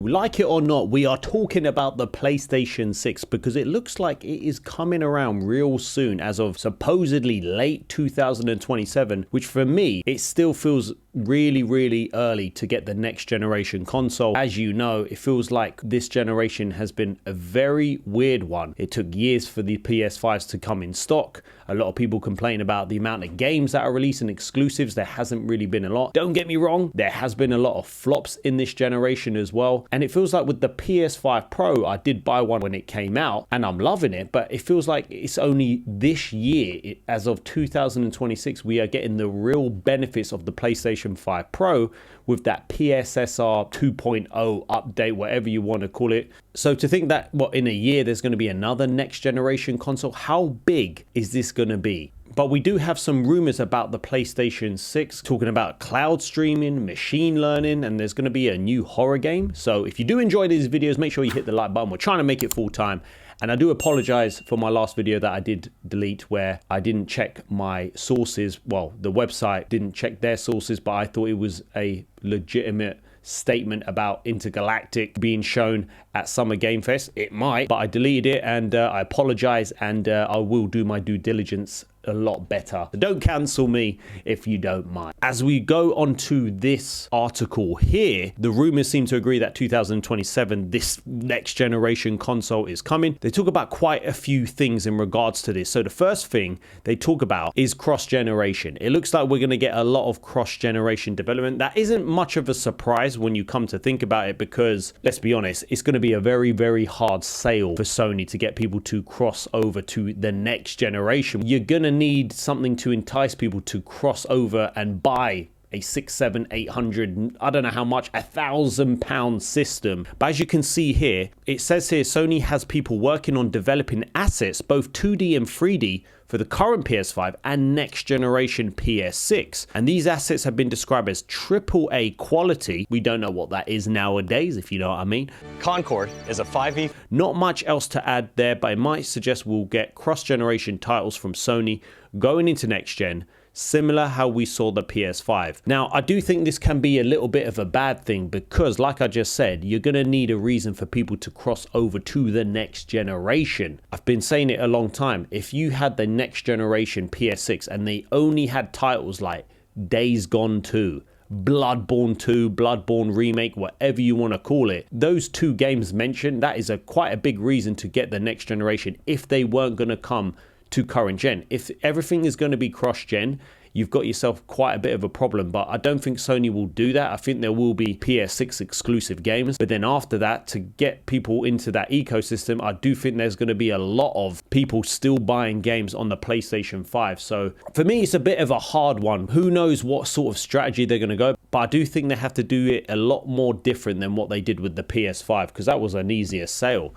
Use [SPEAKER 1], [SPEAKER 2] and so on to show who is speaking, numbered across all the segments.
[SPEAKER 1] Like it or not, we are talking about the PlayStation 6 because it looks like it is coming around real soon as of supposedly late 2027, which for me, it still feels really early to get the next generation console. As you know, it feels like this generation has been a very weird one. It took years for the PS5s to come in stock. A lot of people complain about the amount of games that are releasing exclusives. There hasn't really been a lot. Don't get me wrong, there has been a lot of flops in this generation as well. And it feels like with the PS5 Pro, I did buy one when it came out and I'm loving it, but it feels like it's only this year, as of 2026, we are getting the real benefits of the PlayStation 5 Pro with that PSSR 2.0 update, whatever you want to call it. So to think that, what, in a year there's going to be another next generation console, how big is this going to be? But we do have some rumors about the PlayStation 6 talking about cloud streaming, machine learning, and there's going to be a new horror game. So if you do enjoy these videos, make sure you hit the like button. We're trying to make it full time. And I do apologize for my last video that I did delete where I didn't check my sources. Well, the website didn't check their sources, but I thought it was a legitimate statement about Intergalactic being shown at Summer Game Fest. It might, but I deleted it and I apologize, and I will do my due diligence a lot better. So don't cancel me if you don't mind. As we go on to this article here, the rumors seem to agree that 2027, this next generation console is coming. They talk about quite a few things in regards to this. So the first thing they talk about is cross-generation. It looks like we're going to get a lot of cross-generation development. That isn't much of a surprise when you come to think about it, because let's be honest, it's going to be a very hard sale for Sony to get people to cross over to the next generation. You're going to need something to entice people to cross over and buy a 600, 700, 800, I don't know how much, £1,000 system. But as you can see here, it says here Sony has people working on developing assets, both 2D and 3D, for the current PS5 and next generation PS6. And these assets have been described as AAA quality. We don't know what that is nowadays, if you know what I mean.
[SPEAKER 2] Concord is a 5e.
[SPEAKER 1] Not much else to add there, but it might suggest we'll get cross-generation titles from Sony going into next gen, similar how we saw the PS5. Now, I do think this can be a little bit of a bad thing because, like I just said, you're going to need a reason for people to cross over to the next generation. I've been saying it a long time. If you had the next generation PS6 and they only had titles like Days Gone 2, Bloodborne 2, Bloodborne Remake, whatever you want to call it, those two games mentioned, that is quite a big reason to get the next generation if they weren't going to come to current gen. If everything is going to be cross-gen, you've got yourself quite a bit of a problem, but I don't think Sony will do that. I think there will be PS6 exclusive games, but then after that, to get people into that ecosystem, I do think there's going to be a lot of people still buying games on the PlayStation 5. So for me, it's a bit of a hard one. Who knows what sort of strategy they're going to go, but I do think they have to do it a lot more different than what they did with the PS5, because that was an easier sale.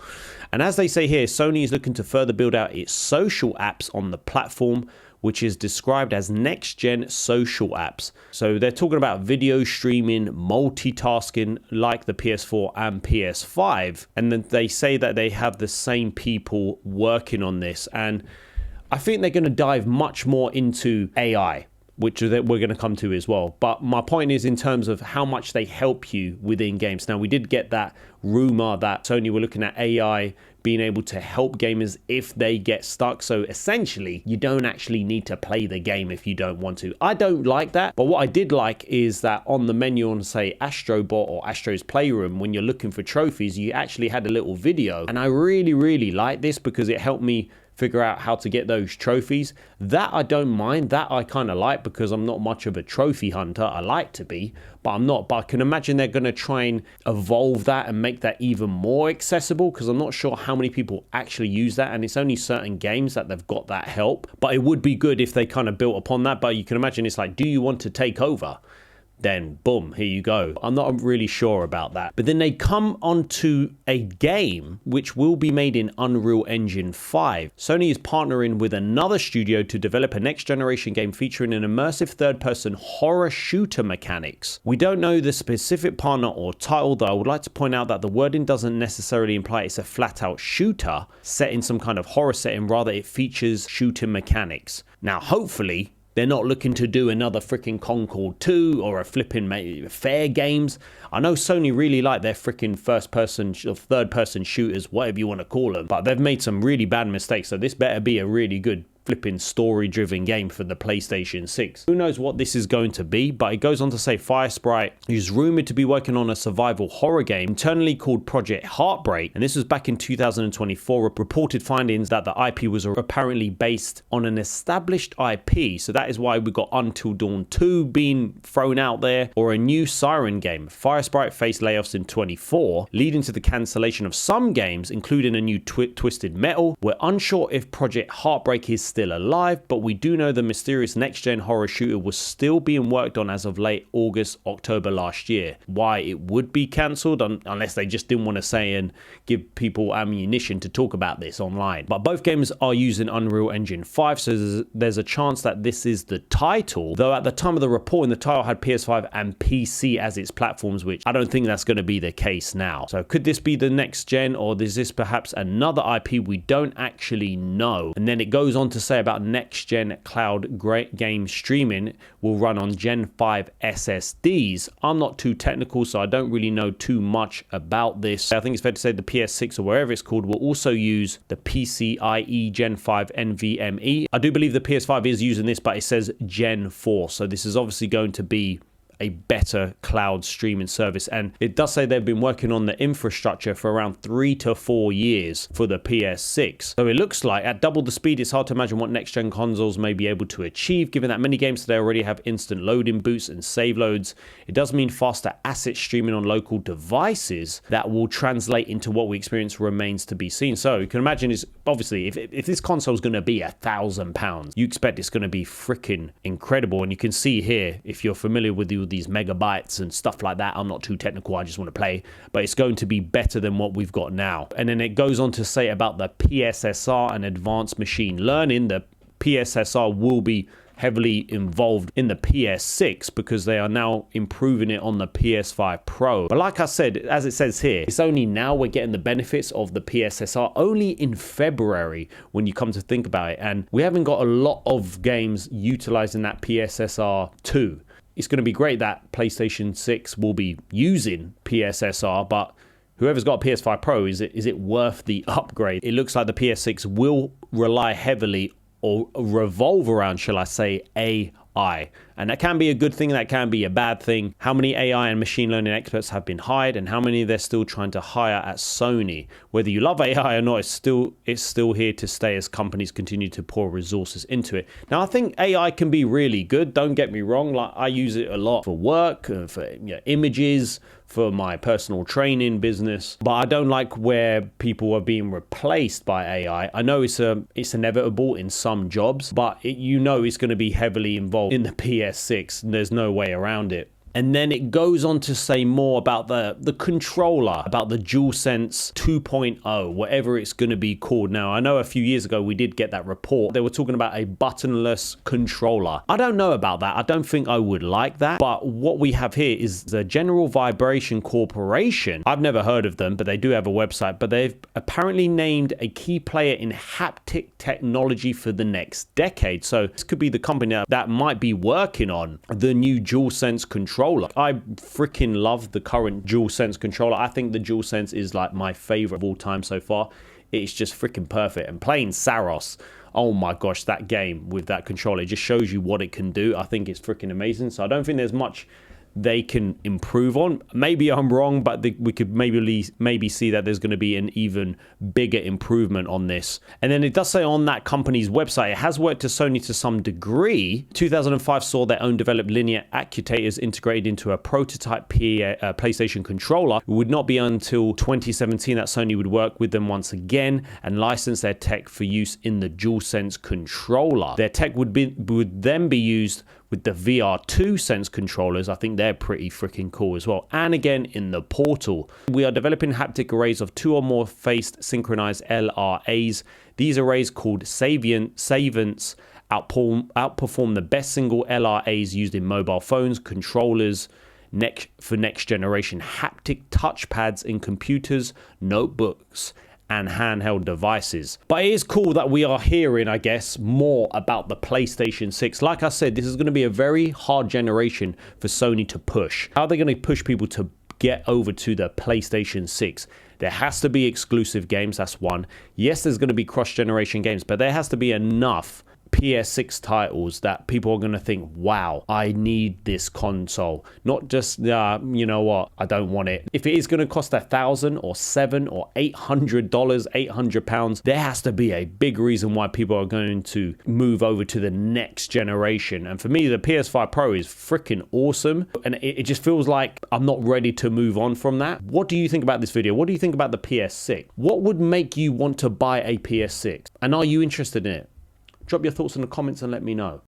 [SPEAKER 1] And as they say here, Sony is looking to further build out its social apps on the platform, which is described as next-gen social apps. So they're talking about video streaming, multitasking like the PS4 and PS5. And then they say that they have the same people working on this. And I think they're going to dive much more into AI, which we're going to come to as well. But my point is in terms of how much they help you within games. Now, we did get that rumor that Sony were looking at AI being able to help gamers if they get stuck. So essentially, you don't actually need to play the game if you don't want to. I don't like that. But what I did like is that on the menu on, say, Astrobot or Astro's Playroom, when you're looking for trophies, you actually had a little video. And I really like this because it helped me figure out how to get those trophies. That I don't mind. That I kind of like because I'm not much of a trophy hunter. I like to be, but I'm not. But I can imagine they're going to try and evolve that and make that even more accessible, because I'm not sure how many people actually use that, and it's only certain games that they've got that help. But it would be good if they kind of built upon that. But you can imagine it's like, do you want to take over? Then boom, here you go. I'm not really sure about that. But then they come onto a game which will be made in Unreal Engine 5. Sony is partnering with another studio to develop a next generation game featuring an immersive third-person horror shooter mechanics. We don't know the specific partner or title, though I would like to point out that the wording doesn't necessarily imply it's a flat-out shooter set in some kind of horror setting, rather it features shooting mechanics. Now, hopefully, They're not looking to do another freaking Concord 2 or a flipping Fair Games. I know Sony really like their freaking first person or third person shooters, whatever you want to call them, but they've made some really bad mistakes. So this better be a really good flipping story driven game for the PlayStation 6. Who knows what this is going to be, but it goes on to say Firesprite is rumored to be working on a survival horror game internally called Project Heartbreak, and this was back in 2024. Reported findings that the IP was apparently based on an established IP, so that is why we got Until Dawn 2 being thrown out there, or a new Siren game. Firesprite faced layoffs in 24, leading to the cancellation of some games, including a new Twisted Metal. We're unsure if Project Heartbreak is still alive, but we do know the mysterious next-gen horror shooter was still being worked on as of late August, October last year. Why it would be cancelled, unless they just didn't want to say and give people ammunition to talk about this online. But both games are using Unreal Engine 5, so there's a chance that this is the title, though at the time of the reporting, the title had PS5 and PC as its platforms, which I don't think that's going to be the case now. So could this be the next gen, or is this perhaps another IP we don't actually know? And then it goes on to say about next gen cloud game streaming will run on Gen 5 SSDs. I'm not too technical, so I don't really know too much about this. I think it's fair to say the PS6 or wherever it's called will also use the PCIe Gen 5 NVMe. I do believe the PS5 is using this, but it says Gen 4, so this is obviously going to be a better cloud streaming service, and it does say they've been working on the infrastructure for around 3 to 4 years for the PS6. So it looks like at double the speed, it's hard to imagine what next gen consoles may be able to achieve, given that many games today already have instant loading boosts and save loads. It does mean faster asset streaming on local devices that will translate into what we experience remains to be seen. So you can imagine, is obviously if this console is going to be £1,000, you expect it's going to be freaking incredible. And you can see here, if you're familiar with these megabytes and stuff like that, I'm not too technical, I just want to play, but it's going to be better than what we've got now. And then it goes on to say about the PSSR and advanced machine learning. The PSSR will be heavily involved in the PS6 because they are now improving it on the PS5 Pro. But like I said, as it says here, it's only now we're getting the benefits of the PSSR, only in February when you come to think about it, and we haven't got a lot of games utilizing that PSSR 2. It's going to be great that PlayStation 6 will be using PSSR, but whoever's got a PS5 Pro, is it worth the upgrade? It looks like the PS6 will rely heavily or revolve around, shall I say, AI. And that can be a good thing, that can be a bad thing. How many AI and machine learning experts have been hired, and how many they're still trying to hire at Sony? Whether you love AI or not, it's still here to stay as companies continue to pour resources into it. Now, I think AI can be really good. Don't get me wrong. Like, I use it a lot for work, for images, for my personal training business, but I don't like where people are being replaced by AI. I know it's inevitable in some jobs, but it's going to be heavily involved in the PS6. And there's no way around it. And then it goes on to say more about the controller, about the DualSense 2.0, whatever it's going to be called now. I know a few years ago we did get that report. They were talking about a buttonless controller. I don't know about that. I don't think I would like that. But what we have here is the General Vibration Corporation. I've never heard of them, but they do have a website. But they've apparently named a key player in haptic technology for the next decade. So this could be the company that might be working on the new DualSense controller. I freaking love the current DualSense controller. I think the DualSense is like my favorite of all time so far. It's just freaking perfect. And playing Saros, oh my gosh, that game with that controller, it just shows you what it can do. I think it's freaking amazing. So I don't think there's much they can improve on. Maybe I'm wrong, but we could maybe see that there's going to be an even bigger improvement on this. And then it does say on that company's website, it has worked to Sony to some degree. 2005 saw their own developed linear actuators integrated into a prototype PlayStation controller. It would not be until 2017 that Sony would work with them once again and license their tech for use in the DualSense controller. Their tech would then be used with the VR2 Sense controllers. I think they're pretty freaking cool as well. And again, in the Portal. We are developing haptic arrays of 2 or more phased synchronized LRAs. These arrays, called Savants, outperform the best single LRAs used in mobile phones, controllers, for next generation haptic touchpads in computers, notebooks, and handheld devices. But it is cool that we are hearing, I guess, more about the PlayStation 6. Like I said, this is going to be a very hard generation for Sony to push. How are they going to push people to get over to the PlayStation 6? There has to be exclusive games, that's one. Yes, there's going to be cross-generation games, but there has to be enough PS6 titles that people are going to think, wow, I need this console. Not just, you know what, I don't want it. If it is going to cost $1,000 or $700 or $800, £800, there has to be a big reason why people are going to move over to the next generation. And for me, the PS5 Pro is freaking awesome. And it just feels like I'm not ready to move on from that. What do you think about this video? What do you think about the PS6? What would make you want to buy a PS6? And are you interested in it? Drop your thoughts in the comments and let me know.